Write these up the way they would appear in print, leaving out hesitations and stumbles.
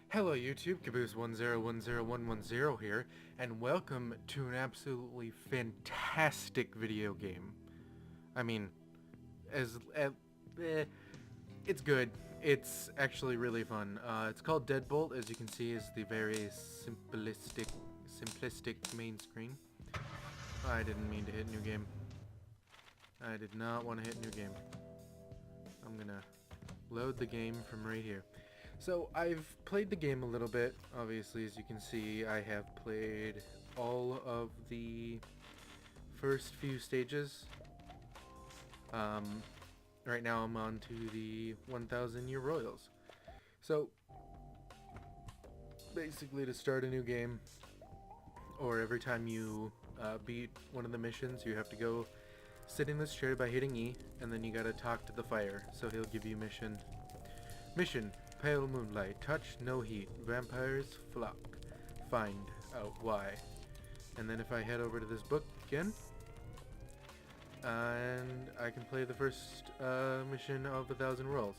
Hello YouTube, Caboose 1010110 here, and welcome to an absolutely fantastic video game. I mean, it's good. It's actually really fun. It's called DeadBolt, as you can see, is the very simplistic main screen. I didn't mean to hit new game. I did not want to hit new game. I'm gonna load the game from right here. So I've played the game a little bit. Obviously, as you can see, I have played all of the first few stages. Right now I'm on to the 1000 Year Royals. So basically, to start a new game, or every time you beat one of the missions, you have to go sit in this chair by hitting E, and then you gotta talk to the fire. So he'll give you mission. Pale moonlight, touch, no heat, vampires flock, find out why. And then if I head over to this book again, and I can play the first mission of 1000 Rolls.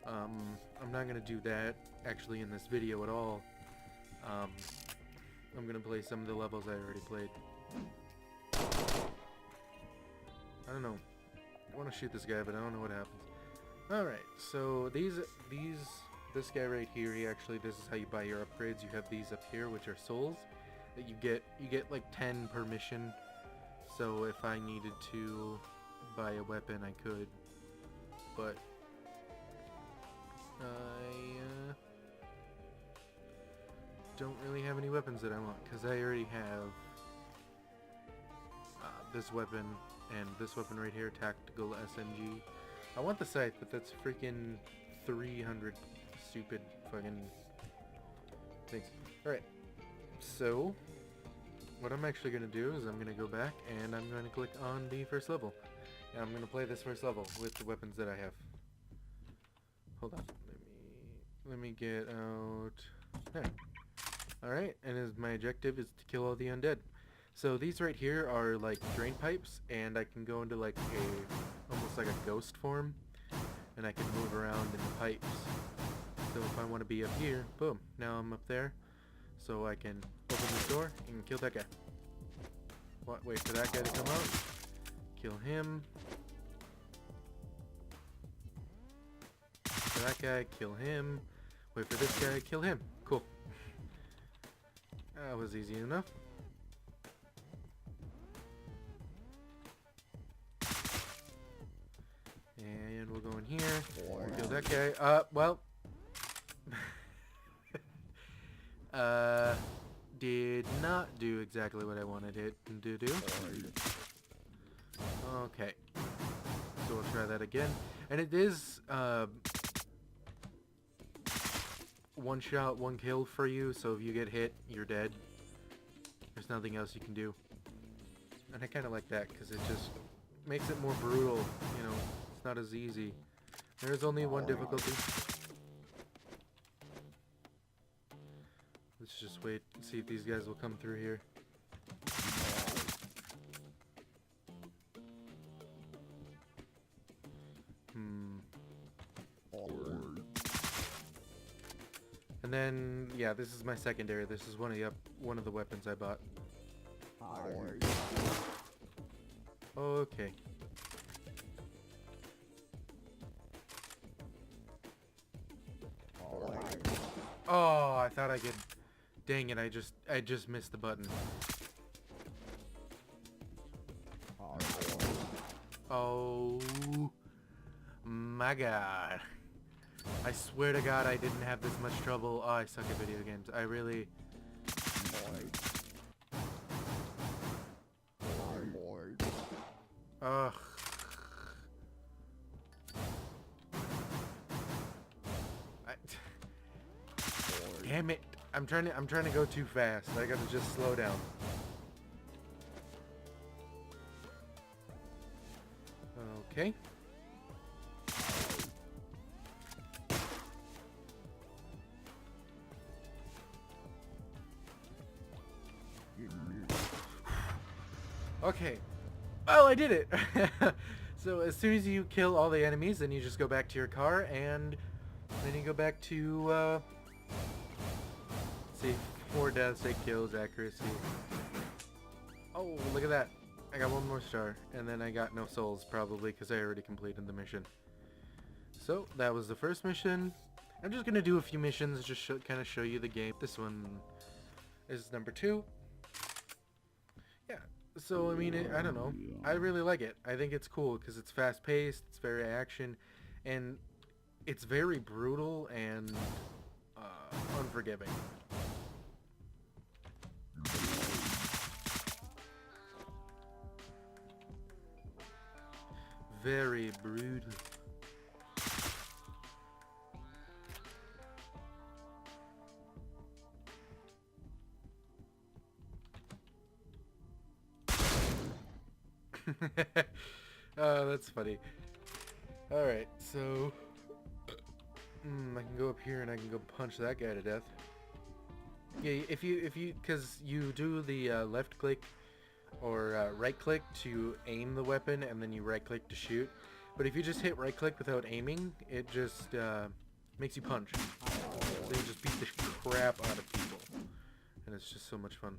I'm not going to do that actually in this video at all. I'm going to play some of the levels I already played. I don't know. I want to shoot this guy, but I don't know what happens. Alright, so this guy right here, this is how you buy your upgrades. You have these up here, which are souls that you get like 10 per mission. So if I needed to buy a weapon, I could, but I don't really have any weapons that I want, because I already have this weapon and this weapon right here, tactical SMG. I want the scythe, but that's freaking 300 stupid fucking things. Alright, so what I'm actually going to do is I'm going to go back and I'm going to click on the first level. And I'm going to play this first level with the weapons that I have. Hold on. Let me get out. There. Alright, and my objective is to kill all the undead. So these right here are like drain pipes, and I can go into like almost like a ghost form, and I can move around in the pipes. So if I want to be up here, boom, now I'm up there. So I can open the door and kill that guy. Wait for that guy to come out. Kill him. For that guy, kill him. Wait for this guy, kill him. Cool. That was easy enough. And we'll go in here. Kill that guy. Well. Did not do exactly what I wanted it to do. Okay. So we'll try that again. And it is, one shot, one kill for you, so if you get hit, you're dead. There's nothing else you can do. And I kind of like that, because it just makes it more brutal, you know. It's not as easy. There's only one difficulty. Let's just wait and see if these guys will come through here. And then, yeah, this is my secondary. This is one of the weapons I bought. Okay. Oh, I thought I could. Dang it! I just missed the button. Oh my god! I swear to God, I didn't have this much trouble. Oh, I suck at video games. I really. Ugh. Damn it! I'm trying to go too fast. I gotta just slow down. Okay. Okay. Oh, I did it! So as soon as you kill all the enemies, then you just go back to your car, and then you go back to See, 4 deaths, 8 kills, accuracy. Oh, look at that. I got 1 more star, and then I got no souls, probably, because I already completed the mission. So, that was the first mission. I'm just going to do a few missions, just kind of show you the game. This one is number 2. Yeah, so, I mean, I don't know. I really like it. I think it's cool, because it's fast-paced, it's very action, and it's very brutal and unforgiving. Very brutal. Oh, that's funny. Alright, so I can go up here and I can go punch that guy to death. Yeah, if you, because you do the left click or right click to aim the weapon, and then you right click to shoot. But if you just hit right click without aiming, it just makes you punch. So you just beat the crap out of people, and it's just so much fun.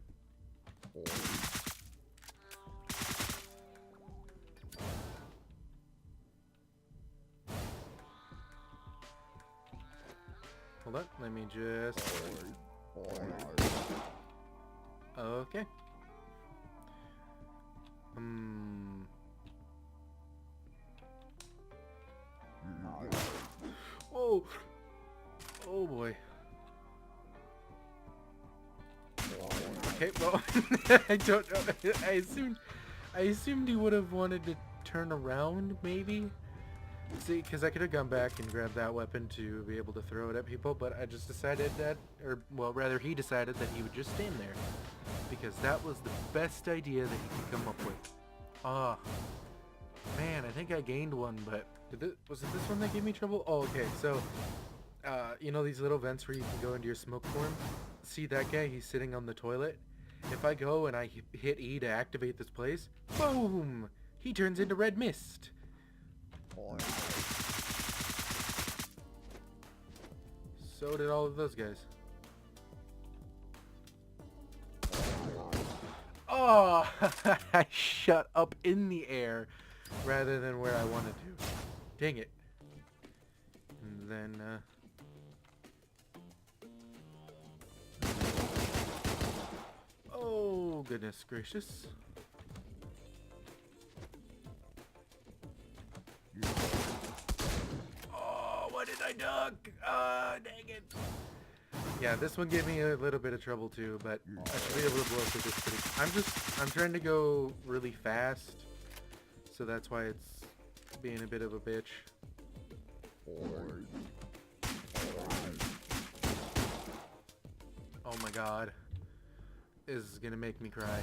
Hold on, let me just... Okay. Whoa! Oh boy. Okay, well, I don't know. I assumed he would have wanted to turn around, maybe? See, because I could have gone back and grabbed that weapon to be able to throw it at people, but I just decided that, or, well, rather he decided that he would just stand there. Because that was the best idea that he could come up with. Ah. Man, I think I gained one, but... was it this one that gave me trouble? Oh, okay, so... you know these little vents where you can go into your smoke form? See that guy? He's sitting on the toilet. If I go and I hit E to activate this place, boom! He turns into red mist. So did all of those guys. Oh! I shot up in the air rather than where I wanted to. Dang it. And then, oh, goodness gracious. Oh, what did I duck? Dang it. Yeah, this one gave me a little bit of trouble too, but I should be able to blow through this pretty... I'm trying to go really fast, so that's why it's being a bit of a bitch. Oh my god. This is gonna make me cry.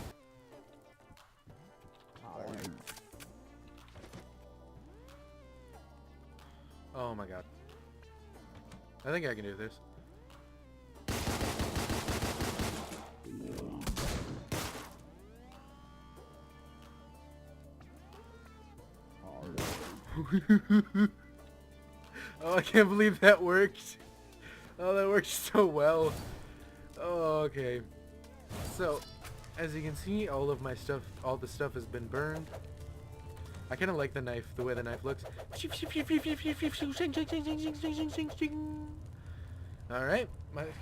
Oh my god. I think I can do this. Oh, I can't believe that worked. Oh, that worked so well. Oh, okay. So, as you can see, all of my stuff, all the stuff has been burned. I kind of like the knife, the way the knife looks. Alright,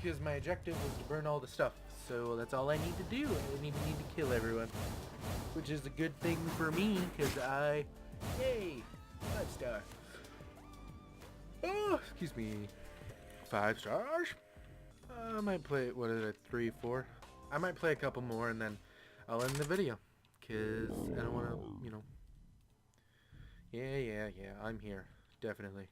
because my objective was to burn all the stuff. So that's all I need to do. I don't even need to kill everyone. Which is a good thing for me, because yay! 5 star. Oh, excuse me. 5 stars? I might play, what is it, 3, 4? I might play a couple more and then I'll end the video. Because I don't want to, you know. Yeah, I'm here. Definitely.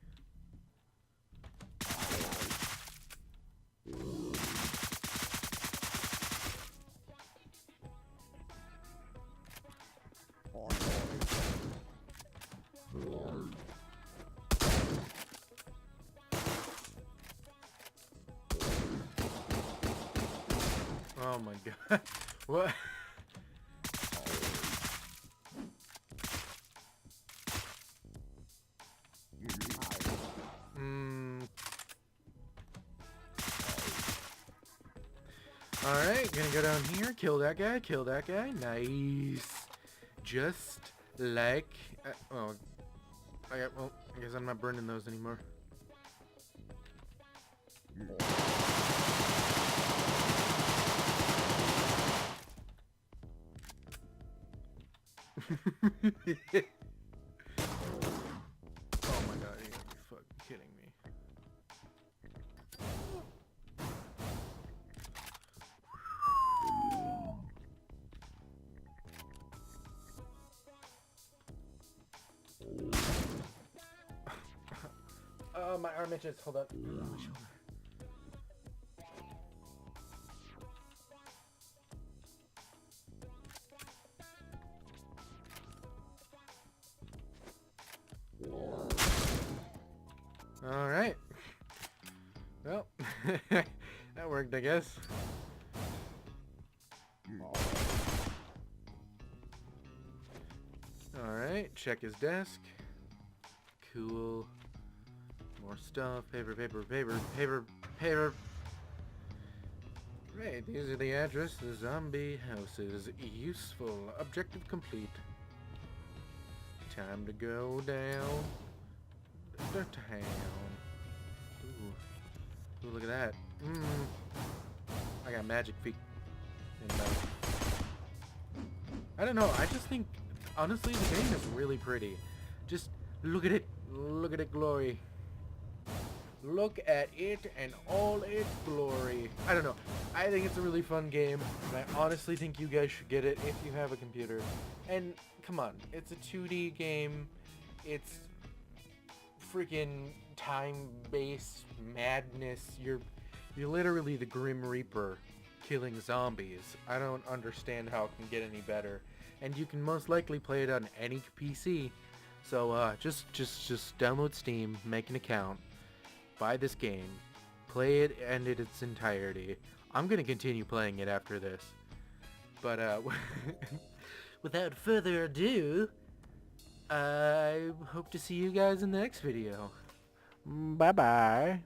Oh my god. What? Alright, gonna go down here, kill that guy, nice. Just like, well, I guess I'm not burning those anymore. Oh my god, you gotta be fucking kidding me. Oh, my arm itches. Hold up. Oh, my shoulder. Alright. Well, that worked, I guess. Alright, check his desk. Cool. More stuff. Paper. Right, these are the address. The zombie houses. Useful. Objective complete. Time to go down the town. Ooh, look at that. I got magic feet. I don't know. I just think, honestly, the game is really pretty. Just look at it. Look at it, glory. Look at it and all its glory. I don't know. I think it's a really fun game, and I honestly think you guys should get it if you have a computer. And come on, it's a 2D game. It's freaking time-based madness. You're literally the Grim Reaper killing zombies. I don't understand how it can get any better. And you can most likely play it on any PC. So just download Steam, make an account, buy this game, play it in its entirety. I'm gonna continue playing it after this. But without further ado, I hope to see you guys in the next video. Bye bye.